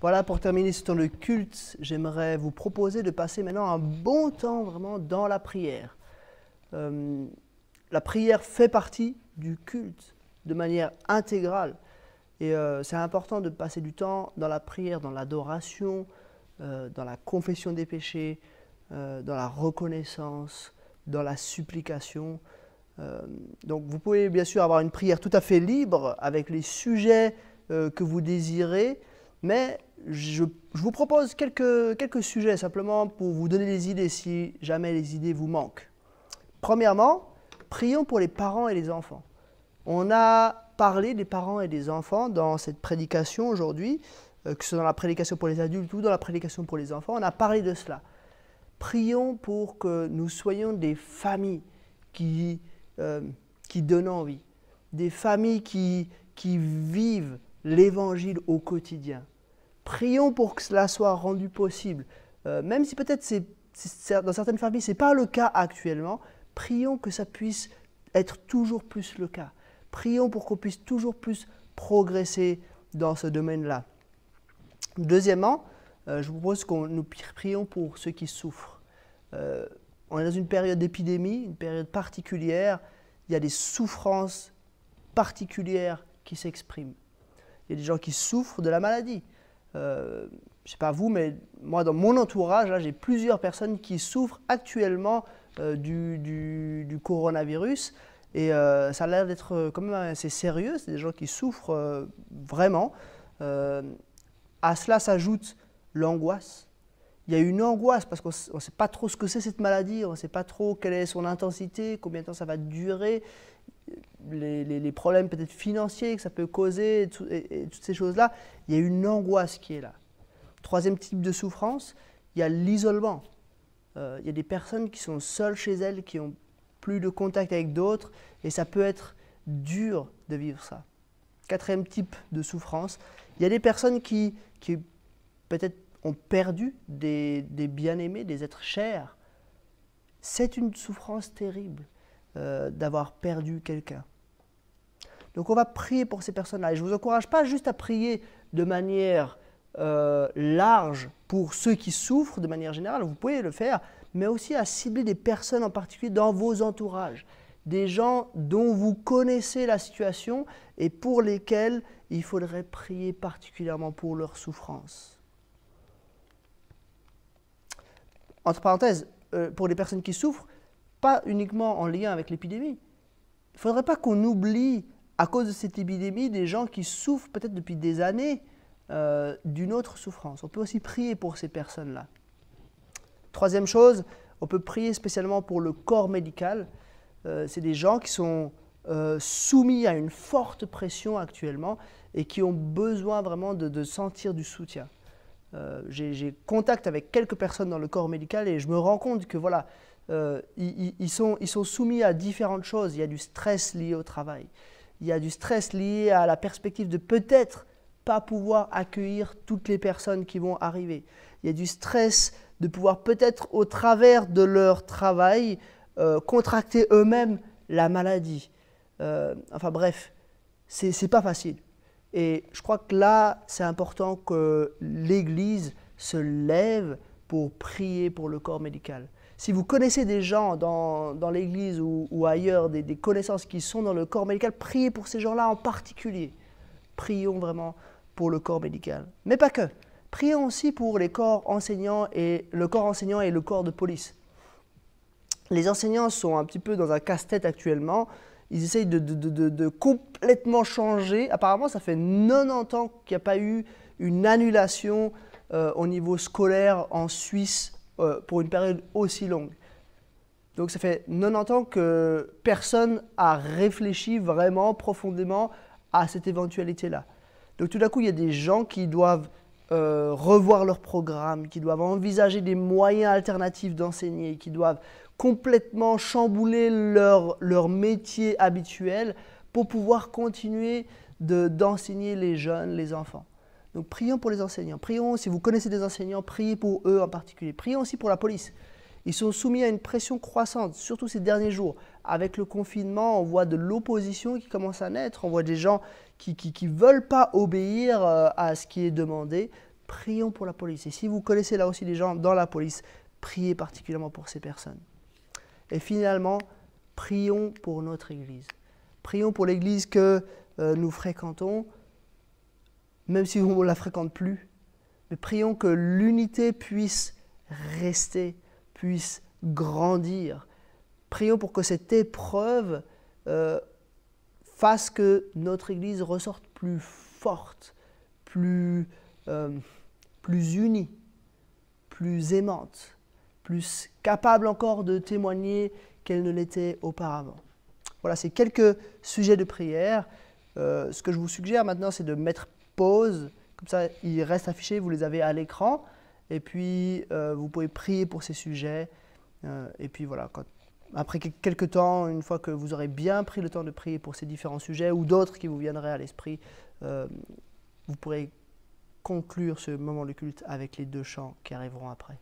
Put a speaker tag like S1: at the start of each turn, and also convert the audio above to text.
S1: Voilà, pour terminer ce temps de culte, j'aimerais vous proposer de passer maintenant un bon temps vraiment dans la prière. La prière fait partie du culte de manière intégrale. Et c'est important de passer du temps dans la prière, dans l'adoration, dans la confession des péchés, dans la reconnaissance, dans la supplication. Donc vous pouvez bien sûr avoir une prière tout à fait libre avec les sujets que vous désirez, mais je vous propose quelques sujets simplement pour vous donner des idées si jamais les idées vous manquent. Premièrement, prions pour les parents et les enfants. On a parlé des parents et des enfants dans cette prédication aujourd'hui, que ce soit dans la prédication pour les adultes ou dans la prédication pour les enfants, on a parlé de cela. Prions pour que nous soyons des familles qui donnent envie, des familles qui vivent l'évangile au quotidien. Prions pour que cela soit rendu possible. Même si peut-être dans certaines familles, ce n'est pas le cas actuellement, prions que ça puisse être toujours plus le cas. Prions pour qu'on puisse toujours plus progresser dans ce domaine-là. Deuxièmement, je vous propose que nous prions pour ceux qui souffrent. On est dans une période d'épidémie, une période particulière. Il y a des souffrances particulières qui s'expriment. Il y a des gens qui souffrent de la maladie. Je ne sais pas vous, mais moi, dans mon entourage, j'ai plusieurs personnes qui souffrent actuellement du coronavirus. Et ça a l'air d'être quand même assez sérieux. C'est des gens qui souffrent vraiment. À cela s'ajoute l'angoisse. Il y a une angoisse parce qu'on ne sait pas trop ce que c'est cette maladie, on ne sait pas trop quelle est son intensité, combien de temps ça va durer, les problèmes peut-être financiers que ça peut causer, et toutes ces choses-là. Il y a une angoisse qui est là. Troisième type de souffrance, il y a l'isolement. Il y a des personnes qui sont seules chez elles, qui n'ont plus de contact avec d'autres, et ça peut être dur de vivre ça. Quatrième type de souffrance, il y a des personnes qui peut-être ont perdu des bien-aimés, des êtres chers. C'est une souffrance terrible d'avoir perdu quelqu'un. Donc on va prier pour ces personnes-là. Et je ne vous encourage pas juste à prier de manière large pour ceux qui souffrent de manière générale, vous pouvez le faire, mais aussi à cibler des personnes en particulier dans vos entourages. Des gens dont vous connaissez la situation et pour lesquels il faudrait prier particulièrement pour leur souffrance. Entre parenthèses, pour les personnes qui souffrent, pas uniquement en lien avec l'épidémie. Il ne faudrait pas qu'on oublie, à cause de cette épidémie, des gens qui souffrent peut-être depuis des années d'une autre souffrance. On peut aussi prier pour ces personnes-là. Troisième chose, on peut prier spécialement pour le corps médical. C'est des gens qui sont soumis à une forte pression actuellement et qui ont besoin vraiment de sentir du soutien. J'ai contact avec quelques personnes dans le corps médical et je me rends compte que voilà, ils sont soumis à différentes choses. Il y a du stress lié au travail. Il y a du stress lié à la perspective de peut-être pas pouvoir accueillir toutes les personnes qui vont arriver. Il y a du stress de pouvoir peut-être au travers de leur travail contracter eux-mêmes la maladie. Enfin bref, c'est pas facile. Et je crois que là, c'est important que l'Église se lève pour prier pour le corps médical. Si vous connaissez des gens dans l'Église ou ailleurs, des connaissances qui sont dans le corps médical, priez pour ces gens-là en particulier. Prions vraiment pour le corps médical. Mais pas que. Prions aussi pour les corps enseignants et le corps enseignant et le corps de police. Les enseignants sont un petit peu dans un casse-tête actuellement. Ils essayent de complètement changer. Apparemment, ça fait 90 ans qu'il n'y a pas eu une annulation au niveau scolaire en Suisse pour une période aussi longue. Donc ça fait 90 ans que personne n'a réfléchi vraiment profondément à cette éventualité-là. Donc tout d'un coup, il y a des gens qui doivent revoir leur programme, qui doivent envisager des moyens alternatifs d'enseigner, qui doivent complètement chambouler leur métier habituel pour pouvoir continuer d'enseigner les jeunes, les enfants. Donc prions pour les enseignants. Prions, si vous connaissez des enseignants, priez pour eux en particulier. Prions aussi pour la police. Ils sont soumis à une pression croissante, surtout ces derniers jours. Avec le confinement, on voit de l'opposition qui commence à naître. On voit des gens qui ne veulent pas obéir à ce qui est demandé. prions pour la police. Et si vous connaissez là aussi des gens dans la police, priez particulièrement pour ces personnes. Et finalement, prions pour notre Église. Prions pour l'Église que nous fréquentons, même si on ne la fréquente plus. Mais prions que l'unité puisse rester, puisse grandir. Prions pour que cette épreuve fasse que notre Église ressorte plus forte, plus unie, plus aimante, plus capable encore de témoigner qu'elle ne l'était auparavant. Voilà, c'est quelques sujets de prière. Ce que je vous suggère maintenant, c'est de mettre pause. Comme ça, ils restent affichés, vous les avez à l'écran. Et puis, vous pouvez prier pour ces sujets. Et puis voilà, après quelques temps, une fois que vous aurez bien pris le temps de prier pour ces différents sujets ou d'autres qui vous viendraient à l'esprit, vous pourrez conclure ce moment de culte avec les 2 chants qui arriveront après.